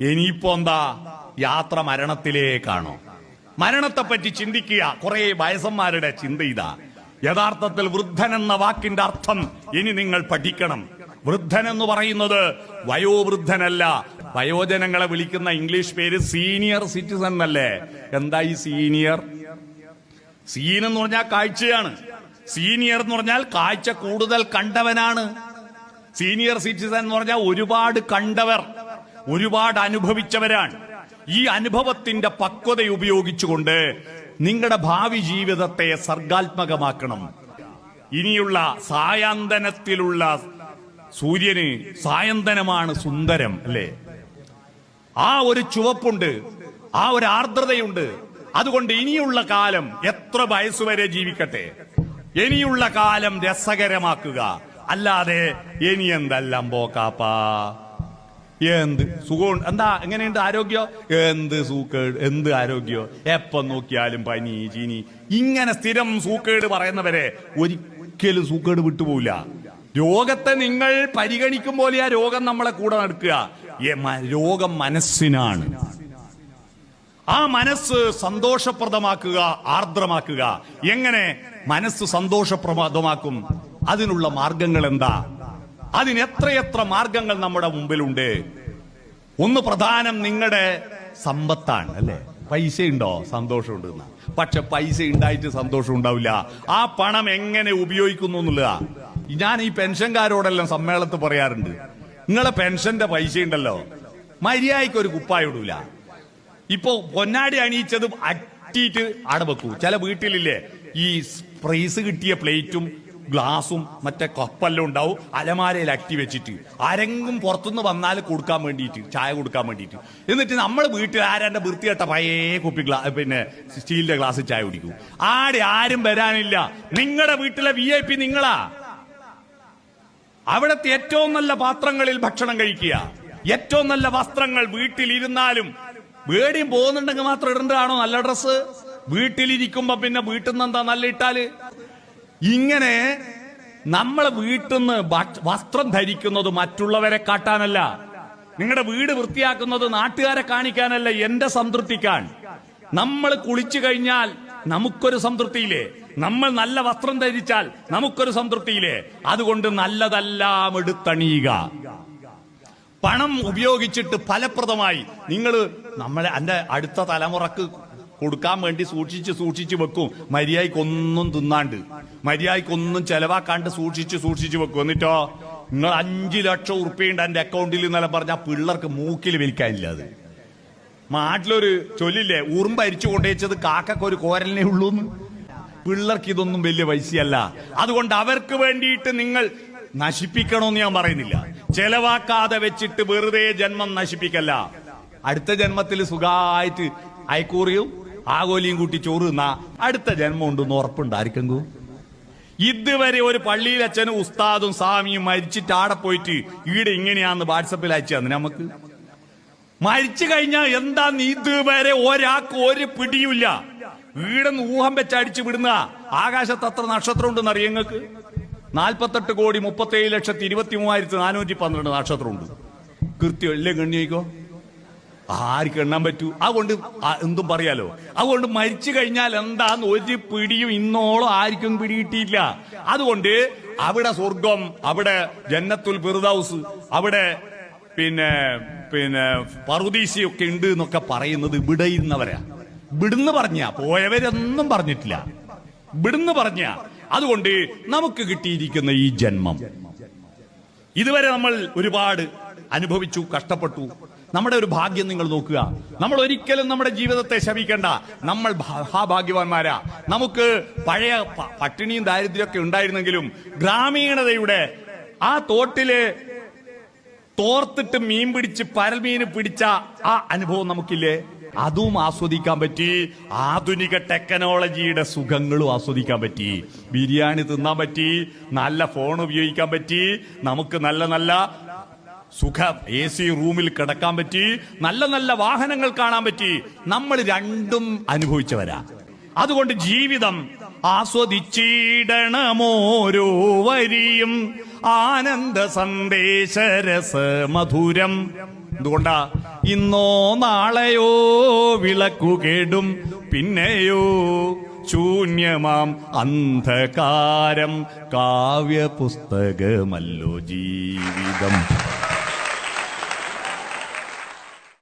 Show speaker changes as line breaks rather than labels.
ഇനിയിപ്പോ എന്താ? യാത്ര മരണത്തിലേക്കാണോ? മരണത്തെപ്പറ്റി ചിന്തിക്കുക. കുറെ വയസ്സന്മാരുടെ ചിന്ത ഇതാ. യഥാർത്ഥത്തിൽ വൃദ്ധൻ എന്ന വാക്കിന്റെ അർത്ഥം ഇനി നിങ്ങൾ പഠിക്കണം. വൃദ്ധൻ എന്ന് പറയുന്നത് വയോവൃദ്ധനല്ല. വയോജനങ്ങളെ വിളിക്കുന്ന ഇംഗ്ലീഷ് പേര് സീനിയർ സിറ്റിസൺ എന്നല്ലേ? എന്താ ഈ സീനിയർ? സീൻ എന്ന് പറഞ്ഞാൽ കാഴ്ചയാണ്. സീനിയർ എന്ന് പറഞ്ഞാൽ കാഴ്ച കൂടുതൽ കണ്ടവനാണ്. സീനിയർ സിറ്റിസൺ എന്ന് പറഞ്ഞാൽ ഒരുപാട് കണ്ടവർ, ഒരുപാട് അനുഭവിച്ചവരാണ്. ഈ അനുഭവത്തിന്റെ പക്വത ഉപയോഗിച്ചുകൊണ്ട് നിങ്ങളുടെ ഭാവി ജീവിതത്തെ സർഗാത്മകമാക്കണം. ഇനിയുള്ള സായാന്തനത്തിലുള്ള സൂര്യന് സായന്തനമാണ് സുന്ദരം, അല്ലേ? ആ ഒരു ചുവപ്പുണ്ട്, ആ ഒരു ആർദ്രതയുണ്ട്. അതുകൊണ്ട് ഇനിയുള്ള കാലം എത്ര വയസ്സുവരെ ജീവിക്കട്ടെ, ഇനിയുള്ള കാലം രസകരമാക്കുക. അല്ലാതെ ഇനി എന്തെല്ലാം പോക്കാപ്പാ, എന്ത് സുഖം, എന്താ എങ്ങനെയുണ്ട് ആരോഗ്യം, എന്ത് സൂക്കേട്, എന്ത് ആരോഗ്യം, എപ്പം നോക്കിയാലും പനി ചീനി, ഇങ്ങനെ സ്ഥിരം സൂക്കേട് പറയുന്നവരെ ഒരിക്കലും സൂക്കേട് വിട്ടുപോവില്ല. രോഗത്തെ നിങ്ങൾ പരിഗണിക്കും പോലെ ആ രോഗം നമ്മളെ കൂടെ നടക്കുക. രോഗം മനസ്സിനാണ്. ആ മനസ്സ് സന്തോഷപ്രദമാക്കുക, ആർദ്രമാക്കുക. എങ്ങനെ മനസ്സ് സന്തോഷപ്രദമാക്കും? അതിനുള്ള മാർഗങ്ങൾ എന്താ? അതിന് എത്രയെത്ര മാർഗങ്ങൾ നമ്മുടെ മുമ്പിലുണ്ട്. ഒന്ന് പ്രധാനം നിങ്ങളുടെ സമ്പത്താണ്, അല്ലെ? പൈസ ഉണ്ടോ? സന്തോഷമുണ്ട്. പക്ഷെ പൈസ ഉണ്ടായിട്ട് സന്തോഷം ഉണ്ടാവില്ല. ആ പണം എങ്ങനെ ഉപയോഗിക്കുന്നു എന്നുള്ളതാ. ഞാൻ ഈ പെൻഷൻകാരോടെല്ലാം സമ്മേളനത്തിൽ പറയാറുണ്ട്, നിങ്ങളെ പെൻഷന്റെ പൈസ ഉണ്ടല്ലോ, മര്യാദയ്ക്ക് ഒരു കുപ്പായ ഇടൂല. ഇപ്പൊ പൊന്നാടി അണിയിച്ചതും അറ്റിയിട്ട് ആടെ വെക്കൂ. ചില വീട്ടിലില്ലേ ഈ പ്രൈസ് കിട്ടിയ പ്ലേറ്റും ഗ്ലാസും മറ്റേ കപ്പെല്ലാം ഉണ്ടാവും അലമാരയിൽ അട്ടി വെച്ചിട്ട്, ആരെങ്കിലും പുറത്തുനിന്ന് വന്നാൽ കൊടുക്കാൻ വേണ്ടിയിട്ട്, ചായ കൊടുക്കാൻ വേണ്ടിയിട്ട്. എന്നിട്ട് നമ്മൾ വീട്ടിൽ ആരാന്റെ വൃത്തികെട്ട പഴയ കുപ്പി പിന്നെ സ്റ്റീലിന്റെ ഗ്ലാസ് ചായ കുടിക്കും. ആടെ ആരും വരാനില്ല. നിങ്ങളുടെ വീട്ടിലെ VIP നിങ്ങളാ. അവിടത്തെ ഏറ്റവും നല്ല പാത്രങ്ങളിൽ ഭക്ഷണം കഴിക്കുക, ഏറ്റവും നല്ല വസ്ത്രങ്ങൾ. വീട്ടിലിരുന്നാലും വേടിയും പോകുന്നുണ്ടെങ്കിൽ മാത്രം ഇടേണ്ടതാണോ നല്ല ഡ്രസ്സ്? വീട്ടിലിരിക്കുമ്പോ പിന്നെ വീട്ടിൽ നിന്ന് എന്താ നല്ല ഇട്ടാല്? ഇങ്ങനെ നമ്മളെ വീട്ടിൽ നിന്ന് വസ്ത്രം ധരിക്കുന്നത് മറ്റുള്ളവരെ കാട്ടാനല്ല. നിങ്ങളുടെ വീട് വൃത്തിയാക്കുന്നത് നാട്ടുകാരെ കാണിക്കാനല്ല, എന്റെ സംതൃപ്തിക്കാൻ. നമ്മൾ കുളിച്ചു കഴിഞ്ഞാൽ നമുക്കൊരു സംതൃപ്തിയില്ലേ? നമ്മൾ നല്ല വസ്ത്രം ധരിച്ചാൽ നമുക്കൊരു സംതൃപ്തിയില്ലേ? അതുകൊണ്ട് നല്ലതെല്ലാം എടുത്തണിയുക. പണം ഉപയോഗിച്ചിട്ട് ഫലപ്രദമായി നിങ്ങൾ എന്റെ അടുത്ത തലമുറക്ക് കൊടുക്കാൻ വേണ്ടി സൂക്ഷിച്ച് വെക്കും. മര്യാദക്കൊന്നും തിന്നാണ്ട്, മര്യാദക്കൊന്നും ചെലവാക്കാണ്ട് സൂക്ഷിച്ച് വെക്കും. എന്നിട്ടോ നിങ്ങൾ 5 ലക്ഷം ഉറുപ്പിയുണ്ട് എന്റെ അക്കൗണ്ടിൽ എന്നെല്ലാം പറഞ്ഞാൽ പിള്ളേർക്ക് മൂക്കിൽ വലിക്കാനില്ല. അത് നാട്ടിലൊരു ചൊല്ലില്ലേ, ഉറുമ്പ് അരിച്ചു കൊണ്ടുവച്ചത് കാക്കൊരു കോരലിനെ ഉള്ളൂന്ന്. പിള്ളേർക്ക് ഇതൊന്നും വലിയ പൈസയല്ല. അതുകൊണ്ട് അവർക്ക് വേണ്ടിയിട്ട് നിങ്ങൾ നശിപ്പിക്കണമെന്ന് ഞാൻ പറയുന്നില്ല. ചെലവാക്കാതെ വെച്ചിട്ട് വെറുതെ ജന്മം നശിപ്പിക്കല്ല. അടുത്ത ജന്മത്തിൽ സുഖമായിട്ട് അയക്കൂറിയും ആഗോലിയും കൂട്ടി ചോറ് തിന്നാ അടുത്ത ജന്മം ഉണ്ടെന്ന് ഉറപ്പുണ്ടായിരിക്കും. ഇതുവരെ ഒരു പള്ളിയിൽ അച്ഛനും ഉസ്താദും സ്വാമിയും മരിച്ചിട്ട് ആടെ പോയിട്ട് ഈടെ ഇങ്ങനെയാന്ന് വാട്സപ്പിൽ അയച്ചു തന്നെ. നമുക്ക് മരിച്ചു കഴിഞ്ഞാൽ എന്താന്ന് ഇതുവരെ ഒരാൾക്ക് ഒരു പിടിയുമില്ല. ഈടെന്ന് ഊഹം വെച്ചടിച്ചു വിടുന്ന. ആകാശത്ത് എത്ര നക്ഷത്രം ഉണ്ടെന്ന് അറിയാം നിങ്ങൾക്ക്? 48,37,23,412 നക്ഷത്രമുണ്ട്. കൃത്യം എല്ലാം ഗണ്ണിക്കോ, ആർക്ക് എണ്ണാൻ പറ്റൂ? അതുകൊണ്ട് എന്തും പറയാലോ. അതുകൊണ്ട് മരിച്ചു കഴിഞ്ഞാൽ എന്താന്ന് ഒരു പിടിയും ഇന്നോളം ആർക്കും പിടികിട്ടിയില്ല. അതുകൊണ്ട് അവിടെ സ്വർഗം, അവിടെ ജന്നത്തുൽ ഫിർദൗസ്, അവിടെ പിന്നെ പറുദീസയൊക്കെ ഉണ്ട് എന്നൊക്കെ പറയുന്നത് ഇവിടെ ഇരുന്നവരാ. ഇവിടുന്ന് പറഞ്ഞ പോയവരൊന്നും പറഞ്ഞിട്ടില്ല, ഇവിടുന്ന് പറഞ്ഞ. അതുകൊണ്ട് നമുക്ക് കിട്ടിയിരിക്കുന്ന ഈ ജന്മം ഇതുവരെ നമ്മൾ ഒരുപാട് അനുഭവിച്ചു, കഷ്ടപ്പെട്ടു. നമ്മുടെ ഒരു ഭാഗ്യം നിങ്ങൾ നോക്കുക. നമ്മൾ ഒരിക്കലും നമ്മുടെ ജീവിതത്തെ ശപിക്കണ്ട. നമ്മൾ മഹാഭാഗ്യവാന്മാരാ. നമുക്ക് പഴയ പട്ടിണിയും ദാരിദ്ര്യമൊക്കെ ഉണ്ടായിരുന്നെങ്കിലും ഗ്രാമീണതയുടെ ആ തോട്ടില് തോർത്തിട്ട് മീൻ പിടിച്ച് പരൽമീന് പിടിച്ച ആ അനുഭവം നമുക്കില്ലേ? അതും ആസ്വദിക്കാൻ പറ്റി. ആധുനിക ടെക്നോളജിയുടെ സുഖങ്ങളും ആസ്വദിക്കാൻ പറ്റി. ബിരിയാണി തിന്നാൻ പറ്റി, നല്ല ഫോൺ ഉപയോഗിക്കാൻ പറ്റി, നമുക്ക് നല്ല നല്ല സുഖ AC റൂമിൽ കിടക്കാൻ പറ്റി, നല്ല നല്ല വാഹനങ്ങൾ കാണാൻ പറ്റി. നമ്മൾ രണ്ടും അനുഭവിച്ചവരാ. അതുകൊണ്ട് ജീവിതം ആസ്വദിച്ചിടണമോരോ വരിയും ആനന്ദ സന്ദേശരസ മധുരം. എന്തുകൊണ്ടാ? ഇന്നോ നാളെയോ വിളക്കു കേടും, പിന്നെയോ ശൂന്യമാം അന്ധകാരം, കാവ്യപുസ്തകമല്ലോ ജീവിതം.